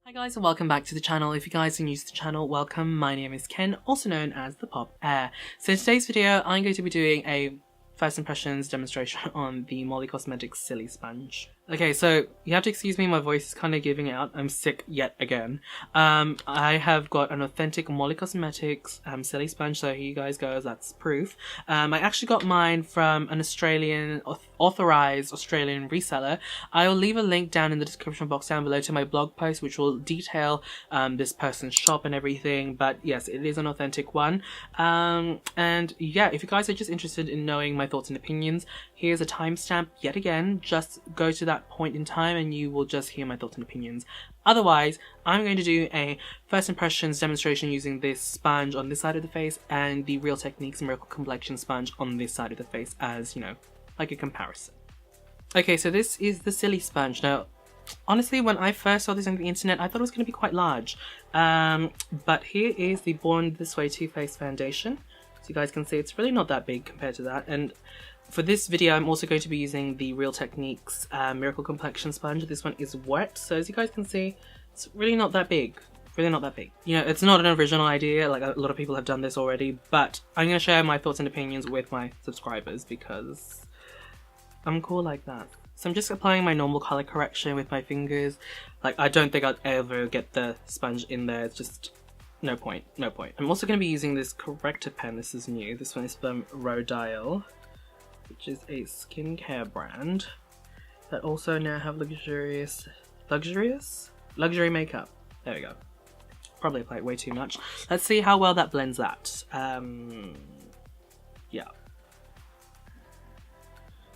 Hi guys and welcome back to the channel. If you guys are new to the channel, welcome. My name is Ken, also known as ThePopHeir. So in today's video, I'm going to be doing a first impressions demonstration on the Molly Cosmetics Silisponge. Okay, so you have to excuse me, my voice is kind of giving out. I'm sick yet again. I have got an authentic Molly Cosmetics Silisponge, so here you guys go, that's proof. I actually got mine from an authorized Australian reseller. I'll leave a link down in the description box down below to my blog post, which will detail this person's shop and everything, but yes, it is an authentic one. And yeah, if you guys are just interested in knowing my thoughts and opinions, here's a timestamp yet again. Just go to that point in time and you will just hear my thoughts and opinions. Otherwise, I'm going to do a first impressions demonstration using this sponge on this side of the face and the Real Techniques Miracle Complexion sponge on this side of the face as, you know, like a comparison. Okay, so this is the Silisponge. Now, honestly, when I first saw this on the internet, I thought it was going to be quite large. But here is the Born This Way Too Faced foundation. So you guys can see it's really not that big compared to that. And for this video, I'm also going to be using the Real Techniques Miracle Complexion sponge. This one is wet, so as you guys can see, it's really not that big. Really not that big. You know, it's not an original idea, like a lot of people have done this already, but I'm going to share my thoughts and opinions with my subscribers because I'm cool like that. So I'm just applying my normal color correction with my fingers. Like, I don't think I'd ever get the sponge in there. It's just no point, no point. I'm also going to be using this corrector pen. This is new. This one is from Rodial, which is a skincare brand that also now have luxury makeup. There we go. Probably applied way too much. Let's see how well that blends that. Yeah.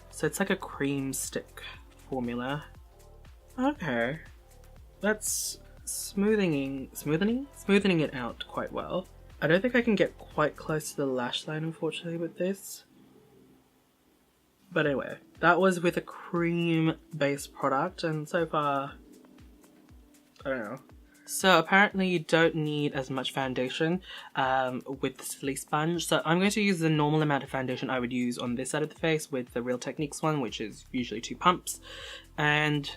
So it's like a cream stick formula. Okay. That's smoothing it out quite well. I don't think I can get quite close to the lash line, unfortunately, with this. But anyway, that was with a cream-based product, and so far, I don't know. So apparently you don't need as much foundation with the Silisponge. So I'm going to use the normal amount of foundation I would use on this side of the face with the Real Techniques one, which is usually 2 pumps. And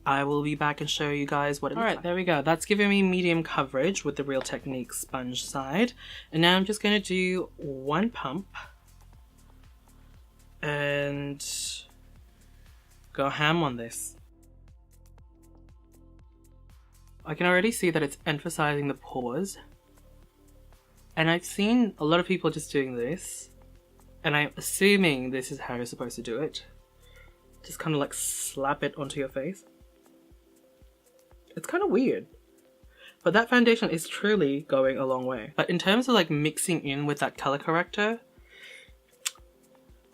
I will be back and show you guys what it looks like. Alright, there we go. That's giving me medium coverage with the Real Techniques sponge side. And now I'm just going to do 1 pump and go ham on this. I can already see that it's emphasizing the pores, and I've seen a lot of people just doing this, and I'm assuming this is how you're supposed to do it. Just kind of like slap it onto your face. It's kind of weird, but that foundation is truly going a long way. But in terms of like mixing in with that color corrector,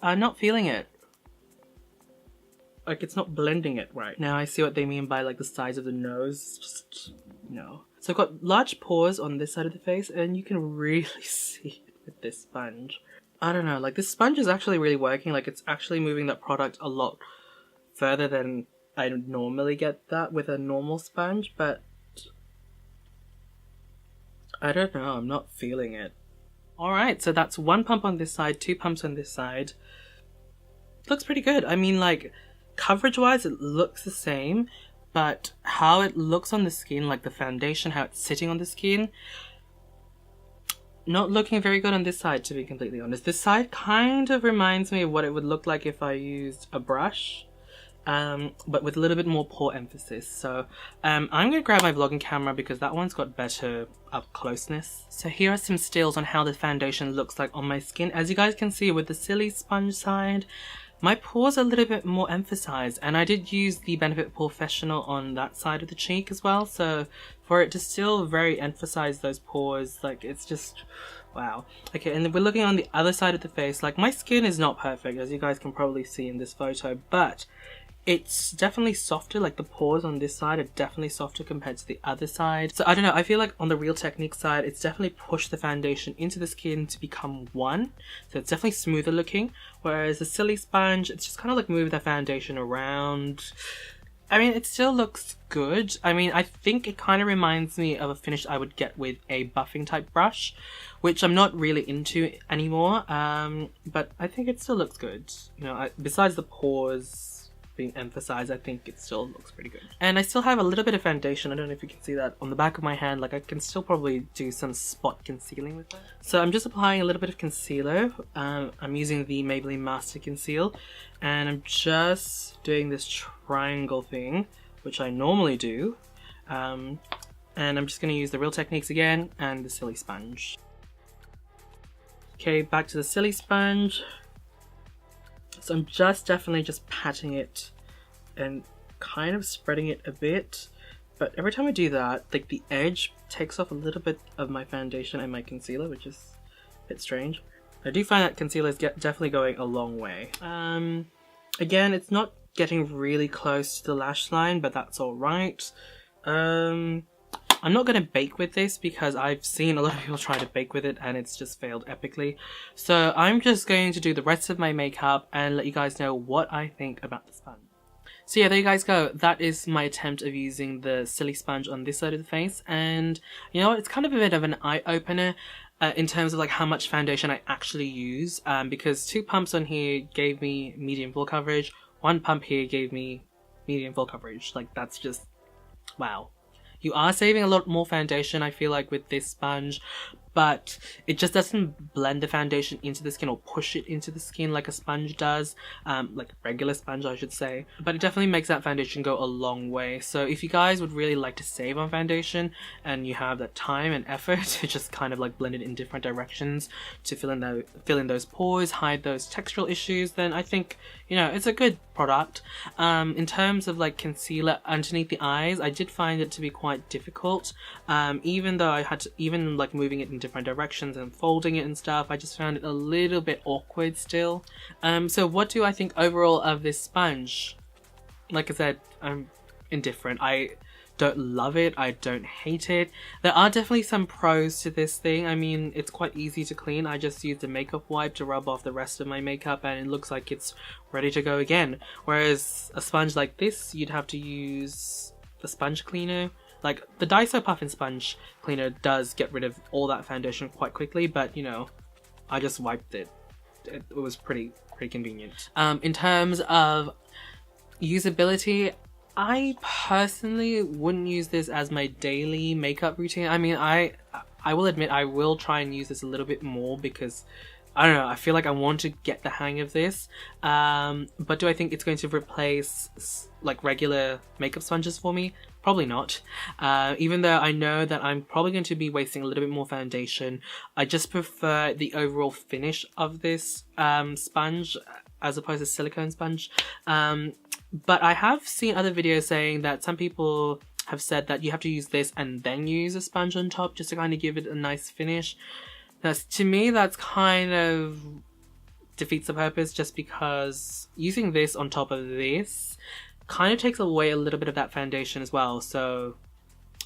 I'm not feeling it. Like, it's not blending it right. Now I see what they mean by like the size of the nose. Just, no. So I've got large pores on this side of the face, and you can really see it with this sponge. I don't know, like this sponge is actually really working. Like, it's actually moving that product a lot further than I normally get that with a normal sponge, but I don't know, I'm not feeling it. Alright, so that's 1 pump on this side, 2 pumps on this side. Looks pretty good. I mean, like, coverage wise it looks the same, but how it looks on the skin, like the foundation, how it's sitting on the skin, not looking very good on this side, to be completely honest. This side kind of reminds me of what it would look like if I used a brush, but with a little bit more pore emphasis. So I'm gonna grab my vlogging camera because that one's got better up closeness. So here are some stills on how the foundation looks like on my skin. As you guys can see with the Silisponge side, my pores are a little bit more emphasized, and I did use the Benefit Professional on that side of the cheek as well, so for it to still very emphasize those pores, like, it's just wow. Okay, and then we're looking on the other side of the face. Like, my skin is not perfect, as you guys can probably see in this photo, but it's definitely softer. Like, the pores on this side are definitely softer compared to the other side. So I don't know, I feel like on the Real Techniques side, it's definitely pushed the foundation into the skin to become one. So it's definitely smoother looking. Whereas the Silisponge, it's just kind of like moving the foundation around. I mean, it still looks good. I mean, I think it kind of reminds me of a finish I would get with a buffing type brush, which I'm not really into anymore. But I think it still looks good. You know, besides the pores, being emphasized, I think it still looks pretty good. And I still have a little bit of foundation. I don't know if you can see that on the back of my hand. Like, I can still probably do some spot concealing with that. So I'm just applying a little bit of concealer. I'm using the Maybelline Master Conceal, and I'm just doing this triangle thing, which I normally do. And I'm just going to use the Real Techniques again and the Silisponge. Okay, back to the Silisponge. So I'm definitely just patting it and kind of spreading it a bit. But every time I do that, like, the edge takes off a little bit of my foundation and my concealer, which is a bit strange. I do find that concealer is definitely going a long way. Again, it's not getting really close to the lash line, but that's alright. I'm not going to bake with this because I've seen a lot of people try to bake with it and it's just failed epically. So I'm just going to do the rest of my makeup and let you guys know what I think about the sponge. So yeah, there you guys go. That is my attempt of using the Silisponge on this side of the face, and you know what, it's kind of a bit of an eye-opener in terms of like how much foundation I actually use, because 2 pumps on here gave me medium full coverage, 1 pump here gave me medium full coverage. Like, that's just wow. You are saving a lot more foundation, I feel like, with this sponge, but it just doesn't blend the foundation into the skin or push it into the skin like a sponge does, like a regular sponge, I should say. But it definitely makes that foundation go a long way. So if you guys would really like to save on foundation and you have that time and effort to just kind of like blend it in different directions to fill in those pores, hide those textural issues, then I think, you know, it's a good product. In terms of like concealer underneath the eyes, I did find it to be quite difficult. Even though I had to, even like moving it in different directions and folding it and stuff, I just found it a little bit awkward still. So what do I think overall of this sponge? Like I said, I'm indifferent. I don't love it, I don't hate it. There are definitely some pros to this thing. I mean, it's quite easy to clean. I just used a makeup wipe to rub off the rest of my makeup and it looks like it's ready to go again. Whereas a sponge like this, you'd have to use the sponge cleaner. Like, the Daiso Puffin Sponge Cleaner does get rid of all that foundation quite quickly, but, you know, I just wiped it. It was pretty convenient. In terms of usability, I personally wouldn't use this as my daily makeup routine. I mean, I will admit I will try and use this a little bit more because, I don't know, I feel like I want to get the hang of this. But do I think it's going to replace like regular makeup sponges for me? Probably not. Even though I know that I'm probably going to be wasting a little bit more foundation, I just prefer the overall finish of this sponge as opposed to silicone sponge. But I have seen other videos saying that some people have said that you have to use this and then use a sponge on top just to kind of give it a nice finish. To me, that's kind of defeats the purpose, just because using this on top of this kind of takes away a little bit of that foundation as well. So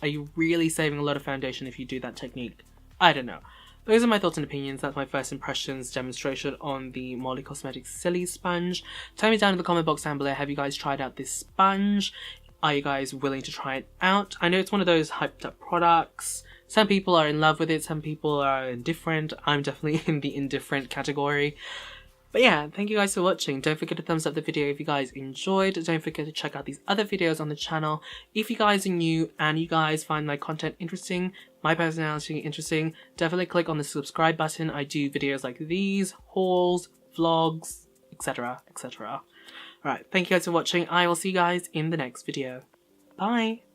are you really saving a lot of foundation if you do that technique? I don't know. Those are my thoughts and opinions. That's my first impressions demonstration on the Molly Cosmetics Silisponge. Tell me down in the comment box down below, have you guys tried out this sponge? Are you guys willing to try it out? I know it's one of those hyped up products. Some people are in love with it, some people are indifferent. I'm definitely in the indifferent category. But yeah, thank you guys for watching. Don't forget to thumbs up the video if you guys enjoyed. Don't forget to check out these other videos on the channel. If you guys are new and you guys find my content interesting, my personality interesting, definitely click on the subscribe button. I do videos like these, hauls, vlogs, etc, etc. Alright, thank you guys for watching. I will see you guys in the next video. Bye!